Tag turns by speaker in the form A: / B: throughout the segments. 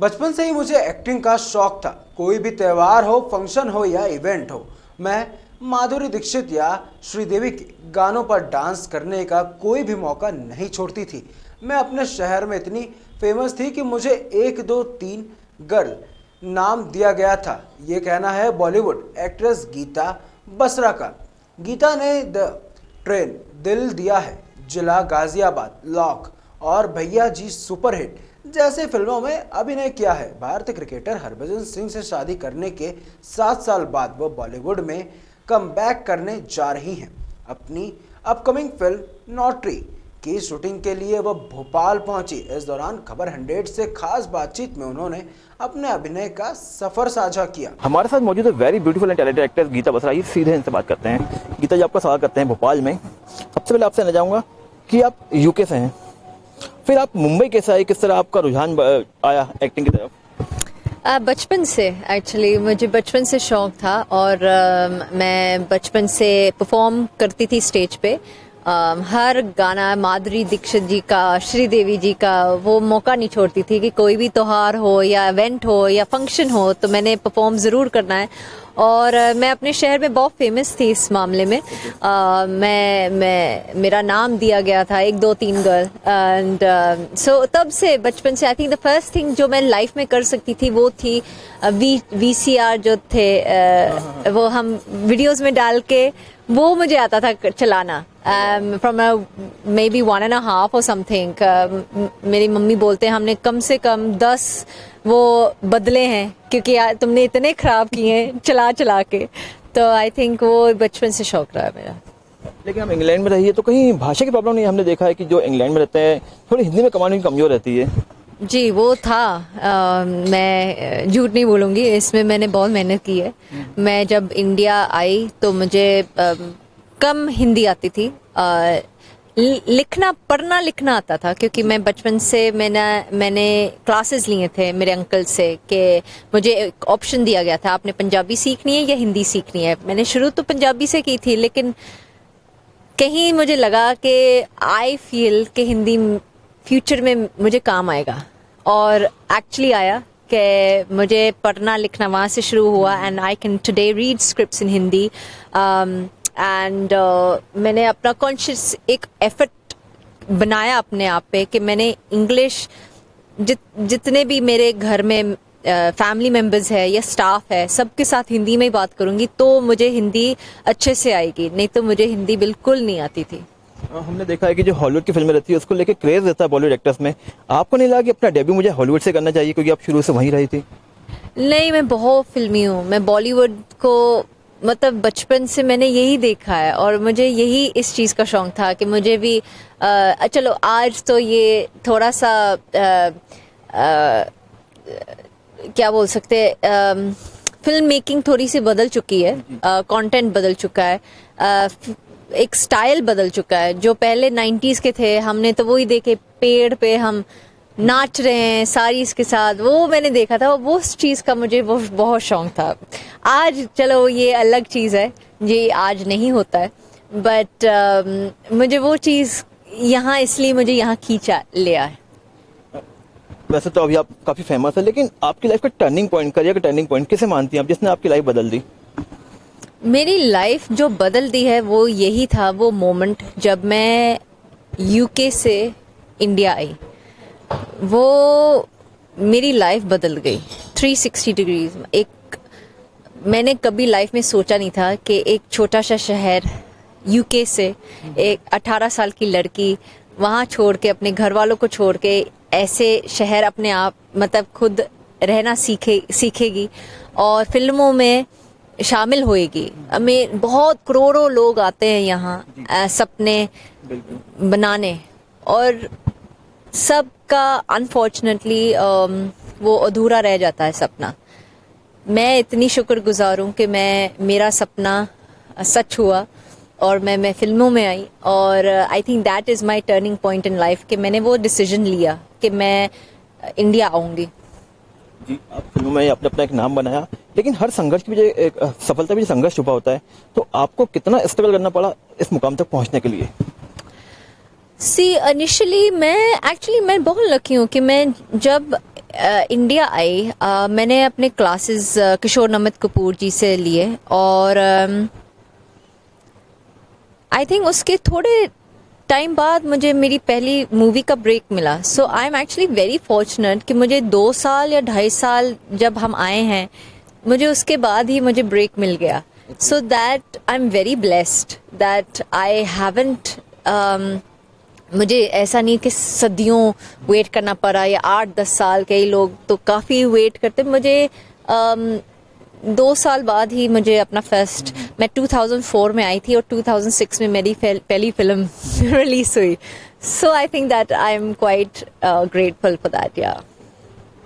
A: बचपन से ही मुझे एक्टिंग का शौक था। कोई भी त्यौहार हो, फंक्शन हो या इवेंट हो, मैं माधुरी दीक्षित या श्रीदेवी के गानों पर डांस करने का कोई भी मौका नहीं छोड़ती थी। मैं अपने शहर में इतनी फेमस थी कि मुझे 1 2 3 गर्ल नाम दिया गया था। ये कहना है बॉलीवुड एक्ट्रेस गीता बसरा का। गीता ने द ट्रेन, दिल दिया है, जिला गाजियाबाद, लॉक और भैया जी सुपरहिट जैसे फिल्मों में अभिनय किया है। भारतीय क्रिकेटर हरभजन सिंह से शादी करने के 7 साल बाद वह बॉलीवुड में कमबैक करने जा रही हैं। अपनी अपकमिंग फिल्म नॉटरी की शूटिंग के लिए वह भोपाल पहुंची। इस दौरान खबर 100 से खास बातचीत में उन्होंने अपने अभिनय का सफर साझा किया।
B: हमारे साथ मौजूद है very beautiful and talented actress Geeta Basra. ये सीधे इनसे बात करते हैं। गीता जी, आपका स्वागत करते हैं भोपाल में। सबसे पहले आपसे जानना चाहूँगा कि आप यूके से हैं, फिर आप मुंबई कैसे आए, किस तरह आपका रुझान आया एक्टिंग की तरफ?
C: बचपन से एक्चुअली मुझे बचपन से शौक था और मैं बचपन से परफॉर्म करती थी स्टेज पे। हर गाना माधुरी दीक्षित जी का, श्रीदेवी जी का, वो मौका नहीं छोड़ती थी कि कोई भी त्योहार हो या इवेंट हो या फंक्शन हो तो मैंने परफॉर्म ज़रूर करना है। और मैं अपने शहर में बहुत फेमस थी इस मामले में। मेरा नाम दिया गया था 1 2 3 गर्ल एंड सो तब से बचपन से I think the first thing जो मैं लाइफ में कर सकती थी वो थी VCR जो थे, वो हम वीडियोस में डाल के, वो मुझे आता था चलाना। फ्रॉम मे बी 1.5 और समथिंग। मेरी मम्मी बोलते हैं हमने कम से कम 10 वो बदले हैं क्योंकि तुमने इतने खराब किए हैं चला चला के। तो आई थिंक वो बचपन से शौक रहा है मेरा।
B: लेकिन हम इंग्लैंड में रहिए तो कहीं भाषा की प्रॉब्लम नहीं? हमने देखा है कि जो इंग्लैंड में रहते हैं थोड़ी हिंदी में कमांड कमजोर रहती है।
C: जी वो था। मैं झूठ नहीं बोलूँगी, इसमें मैंने बहुत मेहनत की है। मैं जब इंडिया आई तो मुझे कम हिंदी आती थी। लिखना, पढ़ना लिखना आता था क्योंकि मैं बचपन से मैंने क्लासेस लिए थे मेरे अंकल से कि मुझे एक ऑप्शन दिया गया था, आपने पंजाबी सीखनी है या हिंदी सीखनी है। मैंने शुरू तो पंजाबी से की थी, लेकिन कहीं मुझे लगा कि आई फील कि हिंदी फ्यूचर में मुझे काम आएगा, और एक्चुअली आया कि मुझे पढ़ना लिखना वहाँ से शुरू हुआ। And I can today read scripts in Hindi and मैंने अपना कॉन्शियस एक एफर्ट बनाया अपने आप पे कि मैंने इंग्लिश जितने भी मेरे घर में फैमिली मेम्बर्स है या स्टाफ है सबके साथ हिंदी में ही बात करूँगी तो मुझे हिंदी अच्छे से आएगी, नहीं तो मुझे हिंदी बिल्कुल नहीं आती थी।
B: हमने देखा है कि जो हॉलीवुड की फिल्में रहती है उसको लेके क्रेज रहता है बॉलीवुड एक्टर्स में। आपको नहीं लगा कि अपना डेब्यू मुझे हॉलीवुड से करना चाहिए क्योंकि आप शुरू से वहीं रही थी? नहीं,
C: मैं बहुत फिल्मी हूँ। मैं बॉलीवुड को मतलब बचपन से मैंने यही देखा है और मुझे यही इस चीज़ का शौक था कि मुझे भी चलो आज तो ये थोड़ा सा क्या बोल सकते, फिल्म मेकिंग थोड़ी सी बदल चुकी है, कंटेंट बदल चुका है, एक स्टाइल बदल चुका है। जो पहले 90s के थे हमने तो वही देखे, पेड़ पे हम नाच रहे हैं साड़ीज़ के साथ, वो मैंने देखा था। वो उस चीज़ का मुझे वो बहुत शौक था। आज चलो ये अलग चीज़ है, ये आज नहीं होता है, बट मुझे वो चीज़ यहाँ इसलिए मुझे यहाँ खींचा लिया है।
B: वैसे तो अभी आप काफ़ी फेमस है, लेकिन आपकी लाइफ का टर्निंग पॉइंट, करियर का टर्निंग पॉइंट किसे मानती हैं आप जिसने आपकी लाइफ बदल दी?
C: मेरी लाइफ जो बदल दी है वो यही था, वो मोमेंट जब मैं यूके से इंडिया आई। वो मेरी लाइफ बदल गई 360 डिग्रीज। एक मैंने कभी लाइफ में सोचा नहीं था कि एक छोटा सा शहर यूके से एक 18 साल की लड़की वहाँ छोड़ के, अपने घर वालों को छोड़ के ऐसे शहर अपने आप मतलब खुद रहना सीखेगी और फिल्मों में शामिल होएगी। हमें बहुत करोड़ों लोग आते हैं यहाँ सपने बनाने, और सबका अनफॉर्चुनेटली वो अधूरा रह जाता है सपना। मैं इतनी शुक्रगुजार हूँ कि मेरा सपना सच हुआ और मैं फिल्मों में आई, और आई think that is my turning point in life कि मैंने वो डिसीजन लिया कि मैं इंडिया आऊँगी।
B: जी, आप फिल्मों में आपने अपना एक नाम बनाया, लेकिन हर संघर्ष की वजह एक सफलता भी संघर्ष छुपा होता है। तो आपको कितना स्ट्रगल करना पड़ा इस मुकाम तक पहुंचने के लिए?
C: सी इनिशियली मैं बहुत लकी हूँ कि मैं जब इंडिया आई मैंने अपने क्लासेस किशोर नमित कपूर जी से लिए और आई थिंक उसके थोड़े टाइम बाद मुझे मेरी पहली मूवी का ब्रेक मिला. So I am actually very fortunate कि मुझे 2 साल या 2.5 साल जब हम आए हैं मुझे उसके बाद ही मुझे ब्रेक मिल गया. So that I am very blessed that I haven't मुझे ऐसा नहीं कि सदियों वेट करना पड़ा या 8-10 साल. कई लोग तो काफ़ी वेट करते. मुझे 2 साल बाद ही मुझे अपना फर्स्ट मैं 2004 में आई थी और 2006 में मेरी पहली फिल्म रिलीज हुई. So I think that I am quite grateful for that. या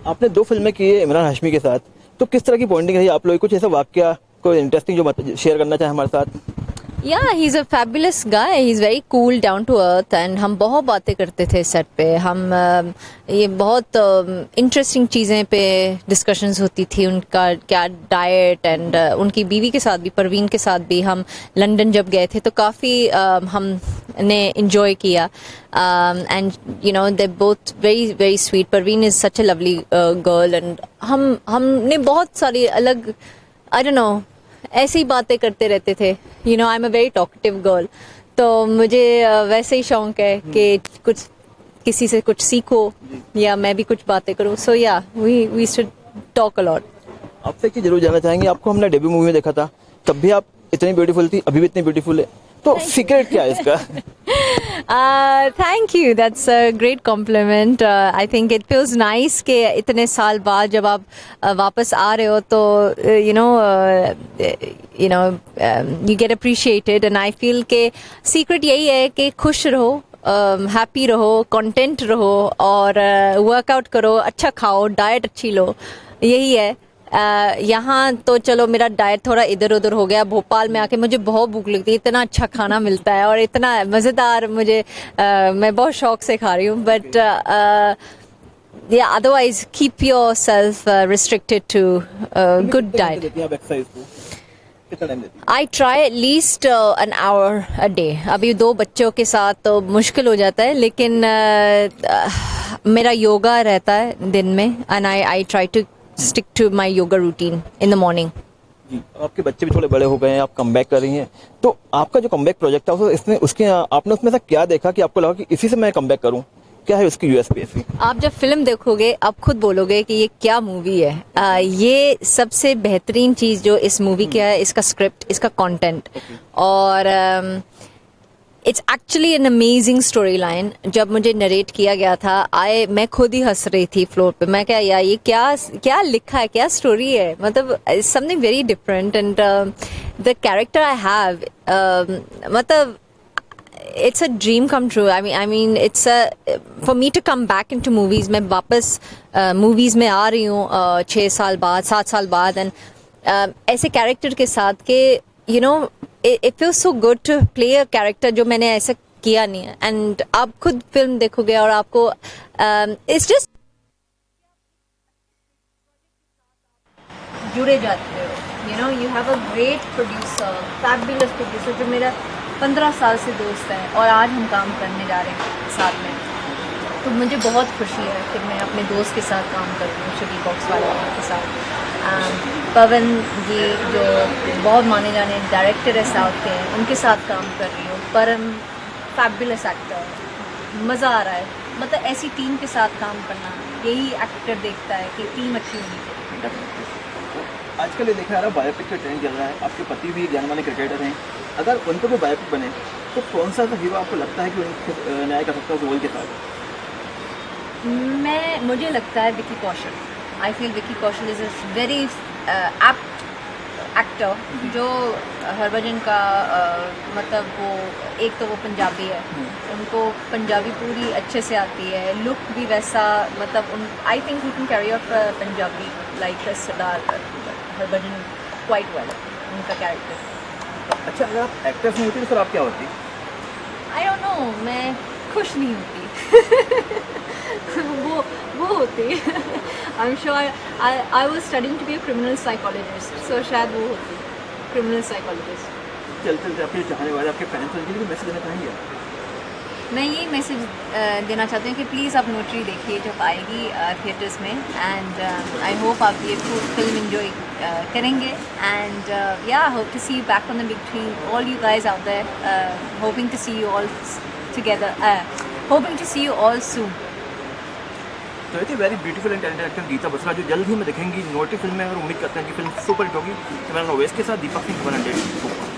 B: आपने 2 फिल्में की है इमरान हाशमी के साथ, तो किस तरह की बॉन्डिंग रही आप लोग? कुछ ऐसा वाकया कोई इंटरेस्टिंग जो शेयर करना चाहें हमारे साथ?
C: Yeah, he's a fabulous guy. He's very cool, down to earth, and हम बहुत बातें करते थे सेट पे. हम ये बहुत इंटरेस्टिंग चीज़ें पे डिस्कशंस होती थी. उनका क्या डाइट एंड उनकी बीवी के साथ भी, परवीन के साथ भी हम लंदन जब गए थे तो काफ़ी हमने इंजॉय किया. And you know they both very very sweet. Parveen is such a lovely girl and हमने बहुत सारी अलग आई डोंट नो ऐसी ही बातें करते रहते थे. You know I am a very talkative girl, तो मुझे वैसे ही शौक है कि कुछ किसी से कुछ सीखो या मैं भी कुछ बातें करूं. So yeah we should talk a lot.
B: आपसे एक चीज जरूर जानना चाहेंगे, आपको हमने डेब्यू मूवी में देखा था, तब भी आप इतनी ब्यूटीफुल थी, अभी भी इतनी ब्यूटीफुल है, तो सीक्रेट क्या है इसका?
C: Thank you, that's a great compliment. I think it feels nice कि इतने साल बाद जब आप वापस आ रहे हो तो you know you get appreciated. And I feel के सीक्रेट यही है कि खुश रहो, हैप्पी रहो, कंटेंट रहो और वर्कआउट करो, अच्छा खाओ, डाइट अच्छी लो. यही है. यहाँ तो चलो मेरा डाइट थोड़ा इधर उधर हो गया. भोपाल में आके मुझे बहुत भूख लगती है, इतना अच्छा खाना मिलता है और इतना मज़ेदार. मुझे मैं बहुत शौक से खा रही हूँ. But yeah otherwise keep yourself restricted to good diet. I try at least an hour a day. अभी 2 बच्चों के साथ तो मुश्किल हो जाता है, लेकिन मेरा योगा रहता है दिन में and I try to stick to my yoga routine in the morning.
B: जी, आपके बच्चे भी थोड़े बड़े हो गए हैं, आप कमबैक कर रही हैं, तो आपका जो कमबैक प्रोजेक्ट था इसमें उसके आपने उसमें से क्या देखा कि आपको लगा कि इसी से मैं कमबैक करूं? क्या है उसकी यूएसपी ऐसी?
C: आप जब फिल्म देखोगे आप खुद बोलोगे कि ये क्या मूवी है. ये सबसे बेहतरीन चीज़ जो इस मूवी की है, इसका स्क्रिप्ट, इसका कंटेंट. और it's actually an amazing story line. जब मुझे नरेट किया गया था मैं खुद ही हंस रही थी फ्लोर पे. मैं क्या यार ये क्या लिखा है, क्या स्टोरी है. मतलब something very different. And the character I have मतलब it's a dream come true. I mean it's for me to come back into movies. मैं वापस movies में आ रही हूँ 6 साल बाद, 7 साल बाद. एंड ऐसे कैरेक्टर के साथ के you know it feels so good to play a character जो मैंने ऐसा किया नहीं है. एंड आप खुद फिल्म देखोगे और आपको it's just जुड़े जाते हो. You know you have a great producer, fabulous producer जो मेरा 15 साल से दोस्त है और आज हम काम करने जा रहे हैं साथ में. तो मुझे बहुत खुशी है कि मैं अपने दोस्त के साथ काम कर रही हूँ, शुगी बॉक्स वाले के साथ. पवन जी जो बहुत माने जाने डायरेक्टर है साउथ के, उनके साथ काम कर रही हूँ. परम फैबुलस एक्टर, मज़ा आ रहा है. मतलब ऐसी टीम के साथ काम करना, यही एक्टर देखता है कि टीम अच्छी होनी चाहिए.
B: आजकल ये देखा जा रहा है बायोपिक का ट्रेंड चल रहा है. आपके पति भी जाने माने क्रिकेटर हैं, अगर उन पर कोई बायोपिक बने तो कौन सा हीरो आपको लगता है कि उनको न्याय कर सकता है उस रोल के साथ?
C: मुझे लगता है Vicky Kaushal. I feel Vicky Kaushal is a very apt actor. जो हरभजन का मतलब वो एक तो वो पंजाबी है, उनको पंजाबी पूरी अच्छे से आती है. लुक भी वैसा, मतलब I think you can carry off Punjabi like Sardar Harbhajan quite well. उनका कैरेक्टर.
B: अच्छा, अगर आप एक्ट्रेस नहीं होती तो फिर आप क्या होती?
C: आई डोंट नो, मैं खुश नहीं होती. वो होती. I am sure I was studying to be a criminal psychologist. So शायद वो होती क्रिमिनल साइकोलॉजिस्ट.
B: चलते चलते अपने चाहने वाले आपके फैंस हैं, जिनको मैसेज देना चाहेंगे?
C: मैं यही मैसेज देना चाहती हूँ कि प्लीज़ आप नोटरी देखिए जब आएगी थिएटर्स में, एंड आई होप आप ये फिल्म एंजॉय करेंगे, and yeah hope to see you back on the big screen, all you guys out there, hoping to see you all together, hoping to see you all soon.
B: तो ये थी very beautiful and talented actor Geeta Basra, जो जल्द ही में दिखेंगी naughty film में, और उम्मीद करते हैं कि फिल्म सुपर हिट होगी। तो मेरा नोवेश के साथ दीपक सिंह 100।